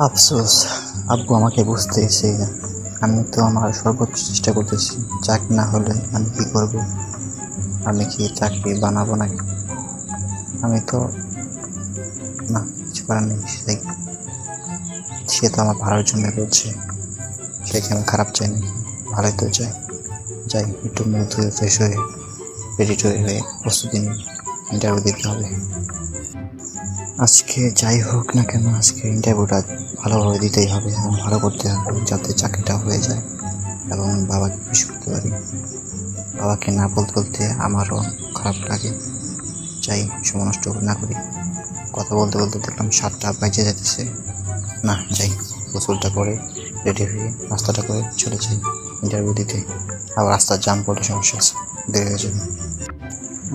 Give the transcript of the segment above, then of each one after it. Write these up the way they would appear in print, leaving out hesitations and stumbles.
আফসোস, আব্বু আমাকে বুঝতেছে না। আমি তো আমার সর্বোচ্চ চেষ্টা করতেছি। চাকরি না হলে আমি কি করব? আমি কি চাকরি বানাবো নাকি? আমি তো না, কিছু করার নেই। সে তো আমার ভালোর জন্য বলছে। সে কি আমি খারাপ চাই নাকি? ভালোই তো চাই। যাই, একটু মুখ ধুয়ে ফ্রেশ হয়ে রেডি হয়ে প্রস্তুতি নিই। ইন্টারভিউ দিতে হবে আজকে। যাই হোক না কেন, আজকে ইন্টারভিউটা ভালোভাবে দিতেই হবে এবং ভালো করতে হবে, যাতে চাকরিটা হয়ে যায় এবং বাবাকে খুশি করতে পারি। বাবাকে না বলতে বলতে আমারও খারাপ লাগে। যাই, সময় নষ্ট না করি। কথা বলতে বলতে দেখলাম 7টা বাজে যাইতেছে। না, যাই, গোসলটা করে রেডি হয়ে নাস্তাটা করে চলে যাই ইন্টারভিউ দিতে। আবার রাস্তার জাম পড়লে সমস্যা আছে, দেরি হয়ে যাবে।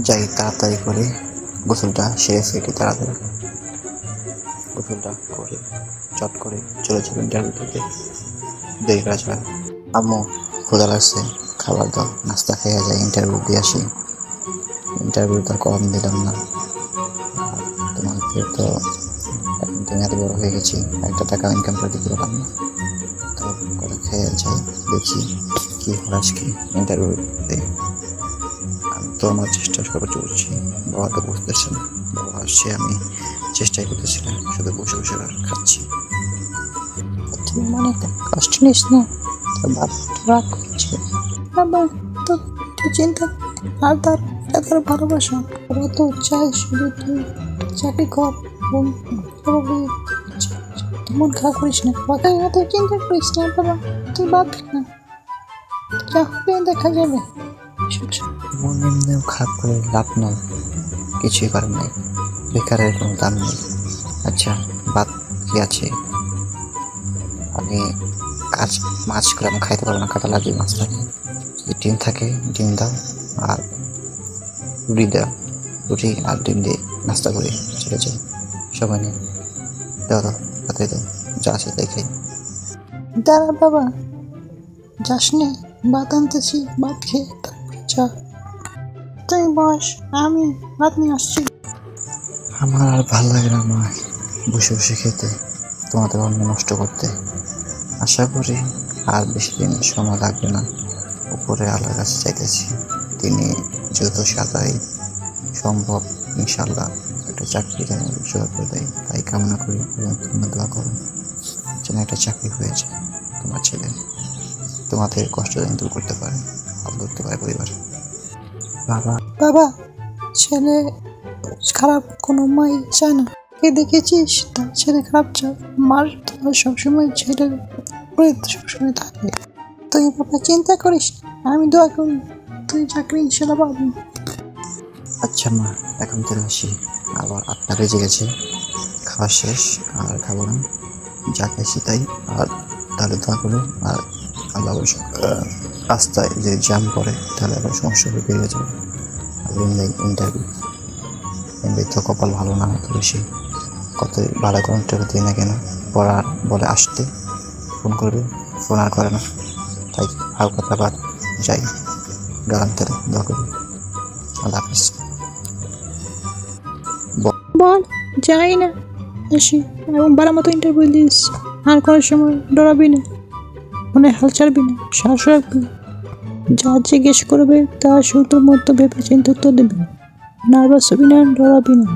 যাই, তাড়াতাড়ি করে গোসলটা সেরে ফেলি। তাড়াতাড়ি গোসলটা করে চট করে চলে যাবো ইন্টারভিউ দিতে। দেরি করা যাবে। আম্মু, ক্ষুধা লাগছে, খাবার দাও। নাস্তা খেয়ে যাই, ইন্টারভিউ দিয়ে আসি। ইন্টারভিউটা কম দিলাম না। তোমাকে তো এখন তুমি এত বড় হয়ে গেছি, একটা টাকা ইনকাম করে দিতে পারলাম না। তো করে খেয়ে যাই, দেখি কি হল আজকে ইন্টারভিউতে। আমি তো আমার চেষ্টা সর্বোচ্চ করছি। বাবা তো বুঝতেছে না। বাবা আসছে, আমি চেষ্টাই করতেছি না, শুধু বসে বসে খাচ্ছি। তুই মনে কষ্ট নিস না, তোর বাবা রাগ করছে। বাবা তো চিন্তা, আর তার ভালোবাসা। ওরা তো চাই শুধু তুই চাকরি কর এবং মন খারাপ করিস না। বাবা এত চিন্তা করিস না বাবা, তুই বাদ না, যা হবে দেখা যাবে। মন এমনিও খারাপ করে লাভ নাই, কিছুই করার নাই। বেকারের কোনো দাম নেই। আচ্ছা, বাদ কি আছে? আমি মাছ করে আমি খাইতে পারবো না, কাটা লাগে মাছ থাকে। যদি ডিম থাকে ডিম দাও, আর রুটি দাও। রুটি আর ডিম দিয়ে নাস্তা করে চলে যাই। সময় নেই, দাও তাতে দাও, যা আছে তাই খাই। দাঁড়া বাবা, যাস নে, ভাত আনতেছি, ভাত খেয়ে যা। তুই বস, আমি ভাত নিয়ে আসছি। আমার আর ভাল লাগে না মা, বসে বসে খেতে, তোমাদের অন্ন নষ্ট করতে। আশা করি আর বেশি দিন সময় লাগবে না। উপরে আল্লাহর কাছে চাইতেছি, তিনি যত সাদাই সম্ভব ইনশাল্লাহ একটা চাকরি যেন জোগাড় করে দেয়, তাই কামনা করি। এবং তোমরা দোয়া করো যেন একটা চাকরি হয়ে যায়, তোমার ছেলে তোমাদের কষ্ট যেন দূর করতে পারে, হাল ধরতে পারে পরিবার। বাবা, ছেলে খারাপ কোনো মাই চায় না। কে দেখেছিস তার ছেলে খারাপ চায়? মার তোমার সবসময় ছেলের উপরে সবসময় থাকে। তুই বাবা চিন্তা করিস, আমি দোয়া করি তুই চাকরি ইনশাল্লাহ পাবি। আচ্ছা মা, এখন তো আসি। আবার 8টা বেজে গেছে, খাওয়া শেষ, আর খাবো না, যা খাইছি তাই। আর তাহলে দোয়া করো, আর আল্লাহ রাস্তায় যে জ্যাম পড়ে তাহলে আবার সমস্যা হয়ে বেরিয়ে যাবে। আর ইন্টারভিউ এমনি তো কপাল ভালো না হতো বেশি, কত ভালো করে ইন্টারভিউ দিই না কেন, পড়ার বলে আসতে ফোন করবে, ফোন আর করে না। তাই হালকা আবার যাই, গেলাম তাহলে, দোয়া করি। আল্লাহ হাফিজ। বল, যাই না, আসি এবং বারো মতো ইন্টারভিউ দিস। আর করার সময় ডরাবি না, মনে হাল ছাড়বি না, সাহস রাখবি। যা জিজ্ঞেস করবে তা শুধু মতো ভেবে চিন্তা উত্তর দেবে। নার্ভাস হবি না, ডরাবি না।